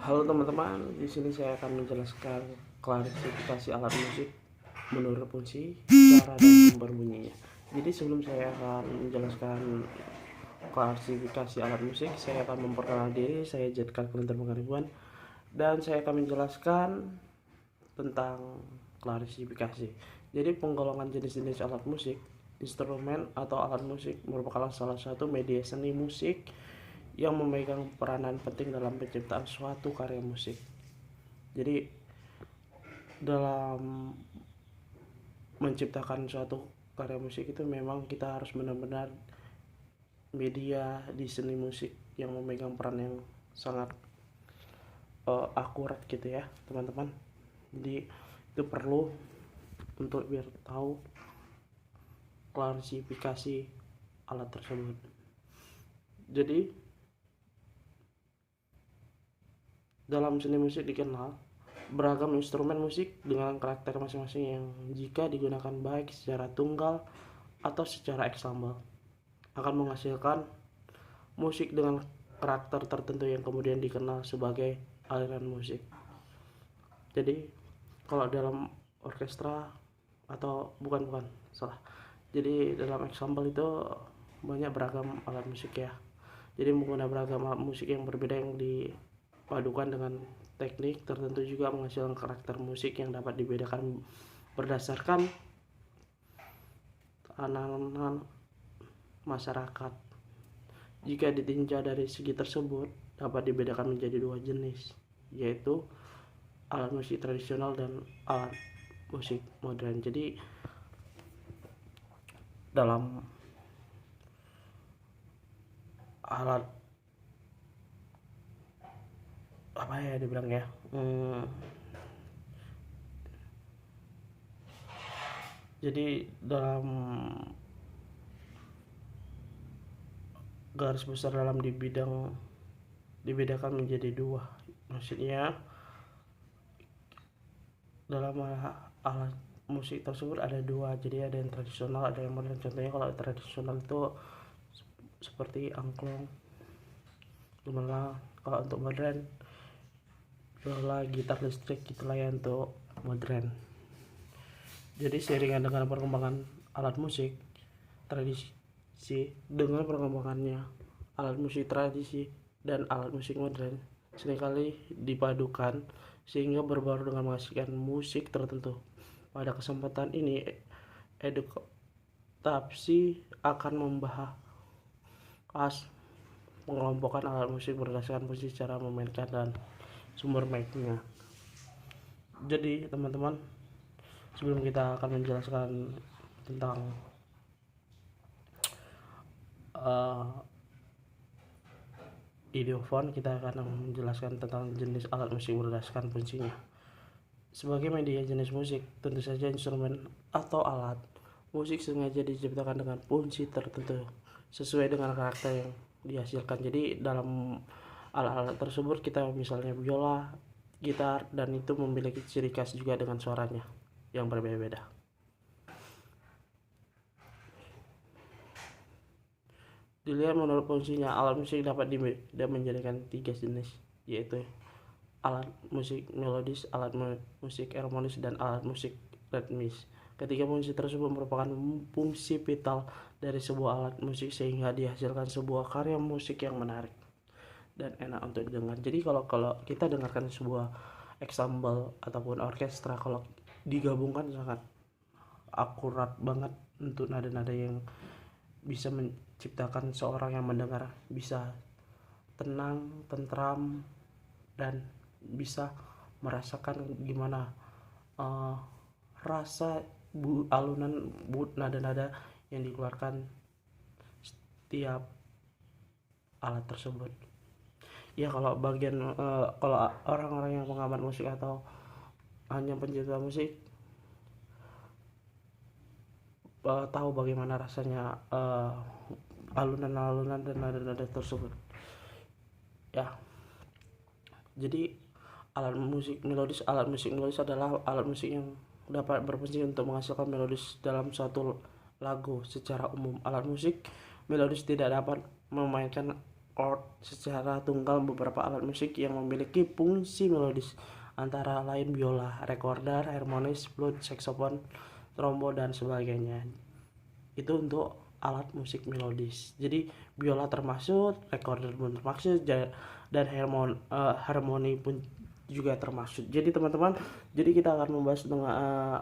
Halo teman-teman, di sini saya akan menjelaskan klasifikasi alat musik menurut fungsi, cara, dan sumber bunyinya. Jadi sebelum saya akan menjelaskan klasifikasi alat musik, saya akan memperkenalkan diri. Saya Jedkal Kementerian Pengetahuan dan saya akan menjelaskan tentang klasifikasi. Jadi penggolongan jenis-jenis alat musik, instrumen atau alat musik merupakan salah satu media seni musik yang memegang peranan penting dalam penciptaan suatu karya musik. Jadi dalam menciptakan suatu karya musik itu memang kita harus benar-benar media di seni musik yang memegang peran yang sangat akurat gitu ya teman-teman. Jadi itu perlu untuk biar tahu klasifikasi alat tersebut. Jadi dalam seni musik dikenal beragam instrumen musik dengan karakter masing-masing yang jika digunakan baik secara tunggal atau secara ensemble akan menghasilkan musik dengan karakter tertentu yang kemudian dikenal sebagai aliran musik. Jadi kalau dalam orkestra atau bukan salah. Jadi dalam ensemble itu banyak beragam alat musik ya. Jadi menggunakan beragam alat musik yang berbeda yang dipadukan dengan teknik tertentu juga menghasilkan karakter musik yang dapat dibedakan berdasarkan tanaman masyarakat. Jika ditinjau dari segi tersebut dapat dibedakan menjadi dua jenis, yaitu alat musik tradisional dan alat musik modern. Jadi dalam alat apa ya dibilang ya, jadi dalam garis besar dalam dibedakan menjadi dua, maksudnya dalam alat musik tersebut ada dua, jadi ada yang tradisional ada yang modern. Contohnya kalau tradisional itu seperti angklung, gamelan. Kalau untuk modern biola, gitar listrik, gitulah ya untuk modern. Jadi seiringan dengan perkembangan alat musik tradisi, dengan perkembangannya alat musik tradisi dan alat musik modern seringkali dipadukan sehingga berbaur dengan menghasilkan musik tertentu. Pada kesempatan ini edukasi akan membahas pengelompokan alat musik berdasarkan fungsi, cara memainkan, dan sumber mic-nya. Jadi teman-teman, sebelum kita akan menjelaskan tentang ideofon, kita akan menjelaskan tentang jenis alat musik berdasarkan fungsinya. Sebagai media jenis musik, tentu saja instrumen atau alat musik sengaja diciptakan dengan fungsi tertentu sesuai dengan karakter yang dihasilkan. Jadi dalam alat-alat tersebut kita misalnya biola, gitar, dan itu memiliki ciri khas juga dengan suaranya yang berbeda-beda. Dilihat menurut fungsinya, alat musik dapat menjadikan tiga jenis, yaitu alat musik melodis, alat musik harmonis, dan alat musik ritmis. Ketiga fungsi tersebut merupakan fungsi vital dari sebuah alat musik sehingga dihasilkan sebuah karya musik yang menarik dan enak untuk didengar. Jadi kalau kita dengarkan sebuah ensemble ataupun orkestra, kalau digabungkan sangat akurat banget untuk nada-nada yang bisa menciptakan seorang yang mendengar bisa tenang, tentram, dan bisa merasakan gimana rasa alunan nada-nada yang dikeluarkan setiap alat tersebut. Ya kalau kalau orang-orang yang pengamat musik atau hanya pencipta musik tahu bagaimana rasanya alunan-alunan dan nada-nada tersebut ya. Jadi alat musik melodis adalah alat musik yang dapat berfungsi untuk menghasilkan melodis dalam suatu lagu. Secara umum alat musik melodis tidak dapat memainkan chord secara tunggal beberapa alat musik yang memiliki fungsi melodis, antara lain biola, recorder, harmonis, flute, saxophone, trombon, dan sebagainya. Itu untuk alat musik melodis. Jadi biola termasuk, recorder pun termasuk, dan harmoni pun juga termasuk. Jadi teman-teman, jadi kita akan membahas dengan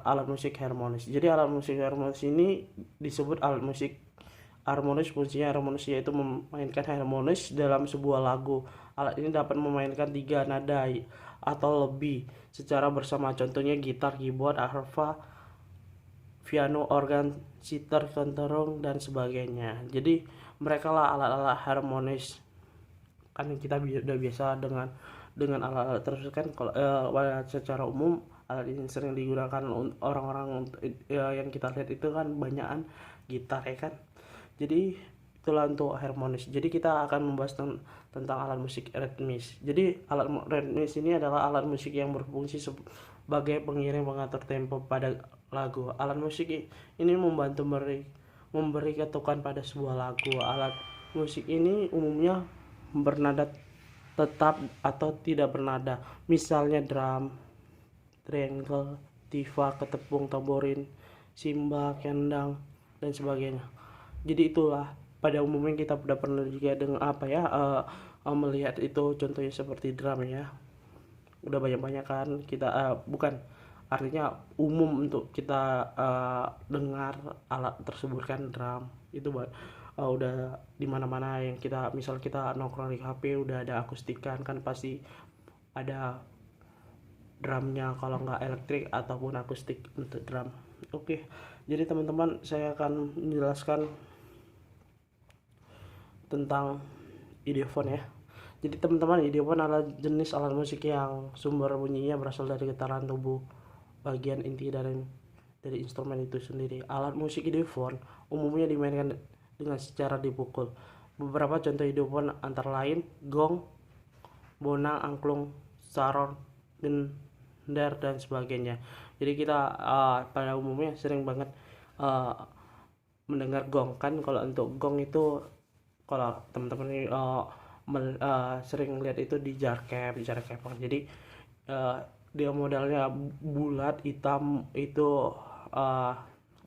alat musik harmonis. Jadi alat musik harmonis ini disebut alat musik harmonis. Fungsinya harmonis yaitu memainkan harmonis dalam sebuah lagu. Alat ini dapat memainkan 3 nada atau lebih secara bersama, contohnya gitar, keyboard, arpa, piano, organ, sitar, kenterung, dan sebagainya. Jadi mereka lah alat-alat harmonis. Kan kita udah biasa dengan alat-alat tersebut kan. Kalau secara umum alat ini sering digunakan orang-orang yang kita lihat itu kan banyakan gitar ya kan. Jadi itulah untuk harmonis. Jadi kita akan membahas tentang alat musik ritmis. Jadi alat ritmis ini adalah alat musik yang berfungsi sebagai pengiring pengatur tempo pada lagu. Alat musik ini membantu memberi ketukan pada sebuah lagu. Alat musik ini umumnya bernada tetap atau tidak bernada, misalnya drum, triangle, tifa, ketepung, tamborin, simba, kendang, dan sebagainya. Jadi itulah pada umumnya kita sudah pernah juga dengan melihat itu, contohnya seperti drum ya. Udah banyak-banyak kan kita bukan artinya umum untuk kita dengar alat tersebut kan, drum itu udah di mana-mana yang kita, misal kita nongkrong di kafe udah ada akustikan kan, pasti ada drumnya, kalau nggak elektrik ataupun akustik untuk drum. Oke, jadi teman-teman saya akan menjelaskan tentang ideophone ya. Jadi teman-teman, ideophone adalah jenis alat musik yang sumber bunyinya berasal dari getaran tubuh bagian inti dari instrumen itu sendiri. Alat musik ideophone umumnya dimainkan dengan secara dipukul. Beberapa contoh ideophone antara lain gong, bonang, angklung, saron, gendar, dan sebagainya. Jadi kita pada umumnya sering banget mendengar gong kan. Kalau untuk gong itu, kalau teman-teman ini sering lihat itu di jar cap. Jadi dia modelnya bulat hitam, itu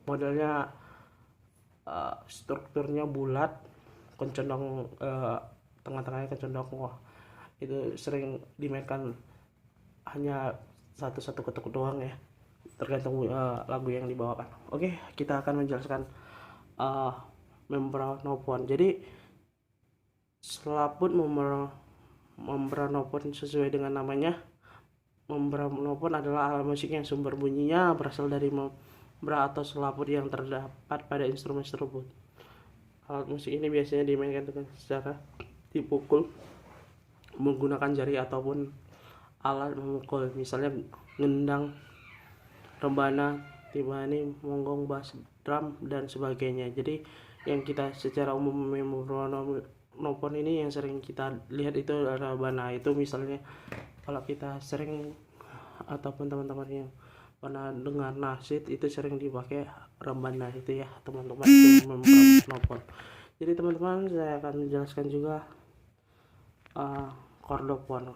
modelnya strukturnya bulat, kencondong, tengah-tengahnya kencondong. Itu sering dimainkan hanya satu ketuk doang ya, tergantung lagu yang dibawakan. Oke, kita akan menjelaskan membranophone. Jadi selaput membranophone sesuai dengan namanya. Membranophone adalah alat musik yang sumber bunyinya berasal dari membran atau selaput yang terdapat pada instrumen tersebut. Alat musik ini biasanya dimainkan dengan secara dipukul menggunakan jari ataupun alat memukul, misalnya gendang, rebana, tibani, monggong, bass, drum, dan sebagainya. Jadi yang kita secara umum membranophone ini yang sering kita lihat itu adalah rebana. Itu misalnya kalau kita sering ataupun teman-teman yang pernah dengar nasyid itu sering dipakai rebana itu ya teman-teman, itu membranophone. Jadi teman-teman, saya akan menjelaskan juga chordophone,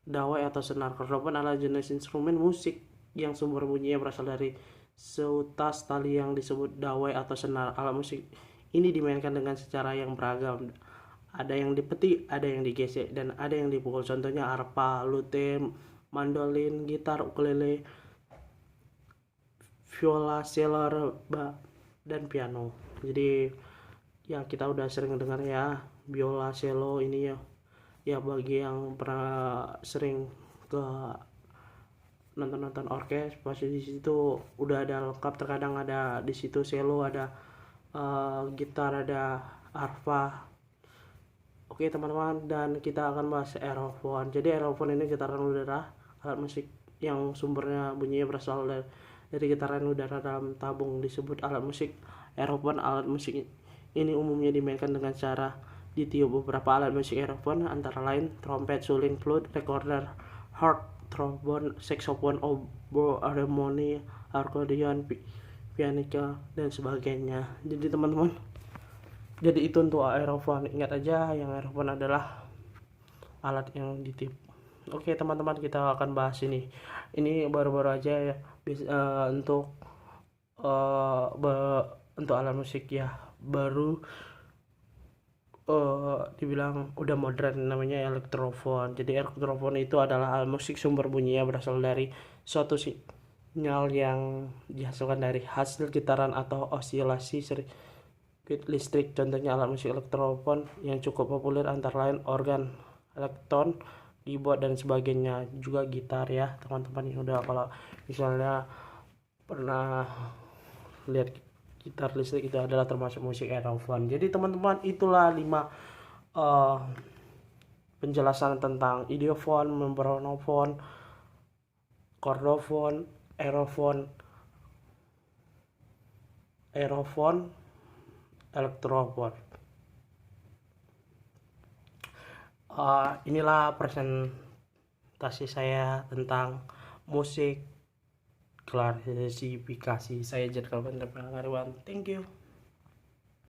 dawai atau senar. Chordophone adalah jenis instrumen musik yang sumber bunyinya berasal dari seutas tali yang disebut dawai atau senar. Alat musik ini dimainkan dengan secara yang beragam. Ada yang dipetik, ada yang digesek, dan ada yang dipukul. Contohnya arpa, lute, mandolin, gitar, ukulele, viola, cello, dan piano. Jadi ya kita udah sering dengar ya biola, cello ini ya. Ya bagi yang pernah sering ke nonton orkes, pasti di situ udah ada lengkap. Terkadang ada di situ cello, ada gitar, ada arpa. Oke teman-teman, dan kita akan bahas aerophone. Jadi aerophone ini getaran udara, alat musik yang sumbernya bunyinya berasal dari getaran udara dalam tabung disebut alat musik aerophone. Alat musik ini umumnya dimainkan dengan cara ditiup. Beberapa alat musik aerophone antara lain trompet, suling, flute, recorder, harp, trombon, saxophone, oboe, harmoni, accordion, pianika, dan sebagainya. Jadi teman-teman, Jadi itu untuk aerofon. Ingat aja yang aerofon adalah alat yang ditip. Oke teman-teman, kita akan bahas ini baru-baru aja ya. Untuk untuk alat musik ya baru dibilang udah modern, namanya elektrofon. Jadi elektrofon itu adalah alat musik sumber bunyinya berasal dari suatu sinyal yang dihasilkan dari hasil getaran atau osilasi sirkuit listrik. Contohnya alat musik elektrofon yang cukup populer antara lain organ, elektron, keyboard dan sebagainya, juga gitar ya teman-teman. Yang udah kalau misalnya pernah lihat gitar listrik, itu adalah termasuk musik aerofon. Jadi teman-teman, itulah 5 penjelasan tentang ideofon, membranofon, kordofon, aerofon, elektrofon. Inilah presentasi saya tentang musik klasifikasi. Saya Jadkal Pangariban. Thank you.